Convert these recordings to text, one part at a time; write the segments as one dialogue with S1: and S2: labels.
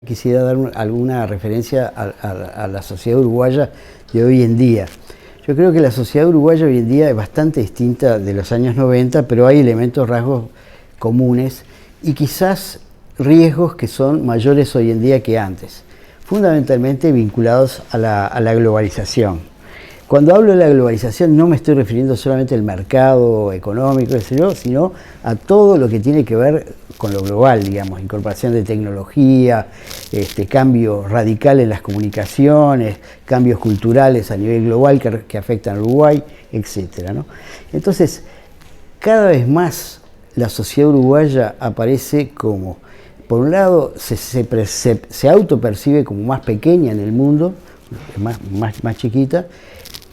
S1: Quisiera dar alguna referencia a la sociedad uruguaya de hoy en día. Yo creo que la sociedad uruguaya hoy en día es bastante distinta de los años 90, pero hay elementos, rasgos comunes y quizás riesgos que son mayores hoy en día que antes, fundamentalmente vinculados a la globalización. Cuando hablo de la globalización no me estoy refiriendo solamente al mercado económico, sino a todo lo que tiene que ver con lo global, digamos, incorporación de tecnología, cambio radical en las comunicaciones, cambios culturales a nivel global que afectan a Uruguay, etc., ¿no? Entonces, cada vez más la sociedad uruguaya aparece como, por un lado, se autopercibe como más pequeña en el mundo, más chiquita,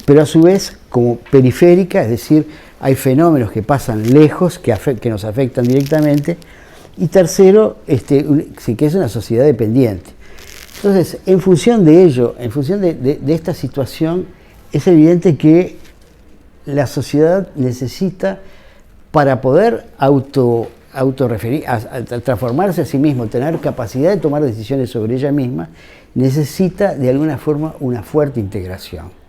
S1: pero a su vez como periférica, es decir, hay fenómenos que pasan lejos, que nos afectan directamente, y tercero, que es una sociedad dependiente. Entonces, en función de ello, en función de esta situación, es evidente que la sociedad necesita, para poder transformarse a sí mismo, tener capacidad de tomar decisiones sobre ella misma, necesita de alguna forma una fuerte integración.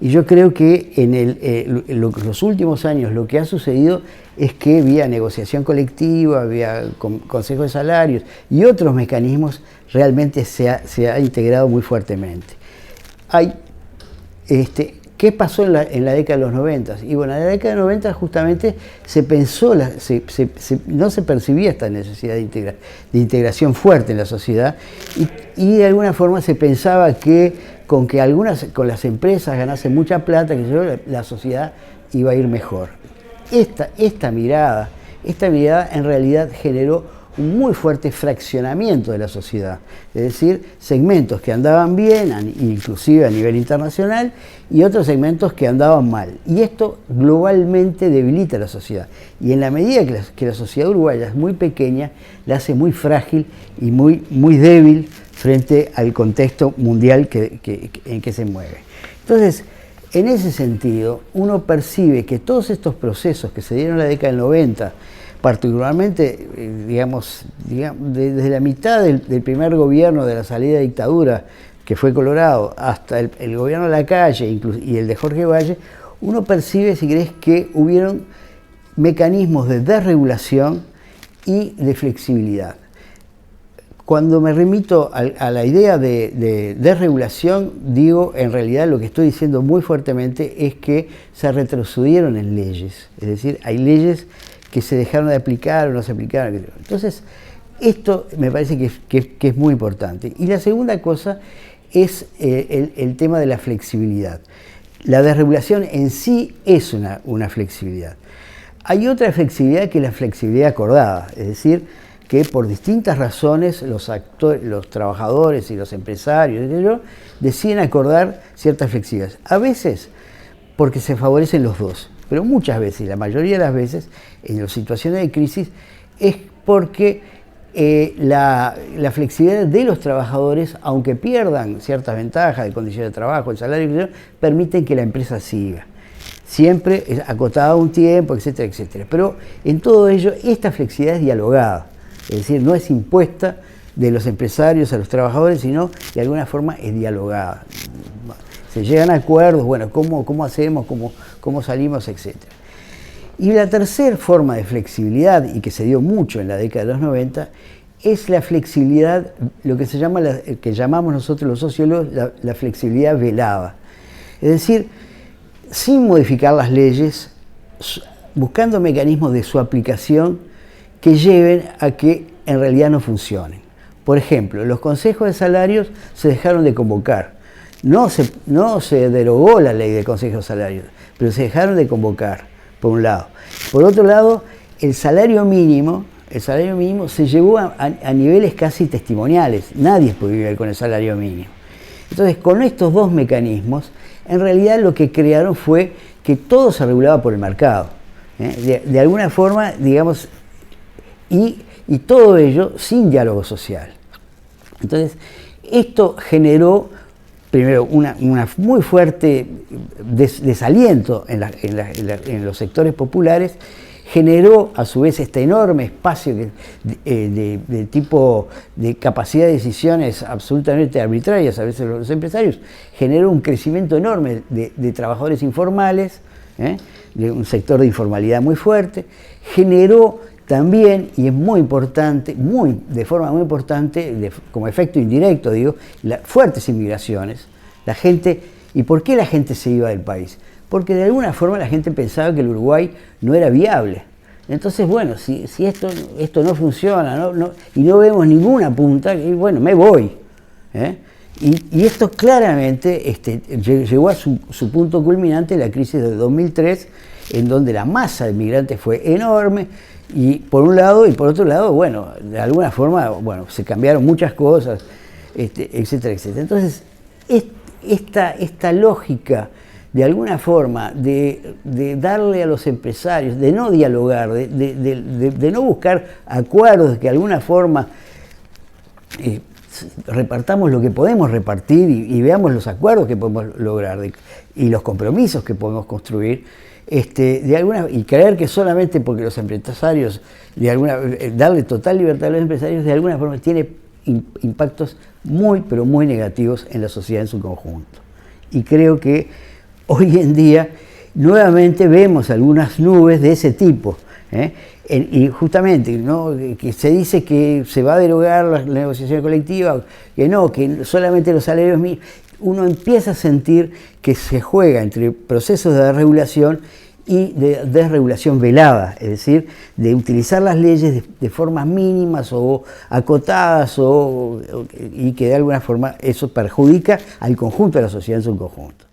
S1: Y yo creo que en los últimos años lo que ha sucedido es que vía negociación colectiva, vía consejo de salarios y otros mecanismos realmente se ha integrado muy fuertemente. ¿Qué pasó en la década de los 90? Y bueno, en la década de los 90 justamente se pensó, no se percibía esta necesidad de integración fuerte en la sociedad y de alguna forma se pensaba que con las empresas ganasen mucha plata, la sociedad iba a ir mejor. Esta mirada en realidad generó un muy fuerte fraccionamiento de la sociedad, es decir, segmentos que andaban bien, inclusive a nivel internacional, y otros segmentos que andaban mal. Y esto globalmente debilita a la sociedad. Y en la medida que la sociedad uruguaya es muy pequeña, la hace muy frágil y muy débil frente al contexto mundial en que se mueve. Entonces, en ese sentido, uno percibe que todos estos procesos que se dieron en la década del 90, particularmente, desde la mitad del primer gobierno de la salida de dictadura, que fue Colorado, hasta el gobierno de Lacalle y el de Jorge Valle, uno percibe, si querés, que hubieron mecanismos de desregulación y de flexibilidad. Cuando me remito a la idea de desregulación, digo, en realidad lo que estoy diciendo muy fuertemente es que se retrocedieron en leyes, es decir, hay leyes que se dejaron de aplicar o no se aplicaron. Entonces, esto me parece que es muy importante. Y la segunda cosa es el tema de la flexibilidad. La desregulación en sí es una flexibilidad. Hay otra flexibilidad que es la flexibilidad acordada, es decir, que por distintas razones los trabajadores y los empresarios deciden acordar ciertas flexibilidades. A veces porque se favorecen los dos, pero muchas veces, la mayoría de las veces, en las situaciones de crisis, es porque la flexibilidad de los trabajadores, aunque pierdan ciertas ventajas de condiciones de trabajo, el salario, permiten que la empresa siga. Siempre es acotada a un tiempo, etcétera, etcétera. Pero en todo ello, esta flexibilidad es dialogada. Es decir, no es impuesta de los empresarios a los trabajadores, sino de alguna forma es dialogada. Se llegan a acuerdos, bueno, cómo hacemos, cómo salimos, etc. Y la tercera forma de flexibilidad, y que se dio mucho en la década de los 90, es la flexibilidad, lo que que llamamos nosotros los sociólogos la flexibilidad velada. Es decir, sin modificar las leyes, buscando mecanismos de su aplicación que lleven a que en realidad no funcionen. Por ejemplo, los consejos de salarios se dejaron de convocar. No se derogó la ley de consejos de salarios, pero se dejaron de convocar, por un lado. Por otro lado, el salario mínimo se llevó a niveles casi testimoniales. Nadie puede vivir con el salario mínimo. Entonces, con estos dos mecanismos, en realidad lo que crearon fue que todo se regulaba por el mercado. De alguna forma, digamos, y todo ello sin diálogo social. Entonces, esto generó, primero, una muy fuerte desaliento en los sectores populares generó a su vez este enorme espacio de tipo de capacidad de decisiones absolutamente arbitrarias, a veces los empresarios, generó un crecimiento enorme de trabajadores informales, de un sector de informalidad muy fuerte, generó también, y es muy importante, de forma muy importante, como efecto indirecto, digo, fuertes inmigraciones. La gente, ¿y por qué la gente se iba del país? Porque de alguna forma la gente pensaba que el Uruguay no era viable. Entonces, bueno, si esto no funciona y no vemos ninguna punta, y bueno, me voy. Y esto claramente llegó a su punto culminante en la crisis de 2003, en donde la masa de migrantes fue enorme, y por un lado, y por otro lado, bueno, de alguna forma, bueno, se cambiaron muchas cosas, etcétera, etcétera. Entonces, esta lógica, de alguna forma, de darle a los empresarios, de no dialogar, de no buscar acuerdos, que de alguna forma repartamos lo que podemos repartir y veamos los acuerdos que podemos lograr y los compromisos que podemos construir, y creer que solamente porque los empresarios, darle total libertad a los empresarios, de alguna forma tiene impactos muy, pero muy negativos en la sociedad en su conjunto. Y creo que hoy en día nuevamente vemos algunas nubes de ese tipo. Y justamente, ¿no?, que se dice que se va a derogar la negociación colectiva, que solamente los salarios mínimos. Uno empieza a sentir que se juega entre procesos de regulación y de desregulación velada, es decir, de utilizar las leyes de formas mínimas o acotadas, y que de alguna forma eso perjudica al conjunto de la sociedad en su conjunto.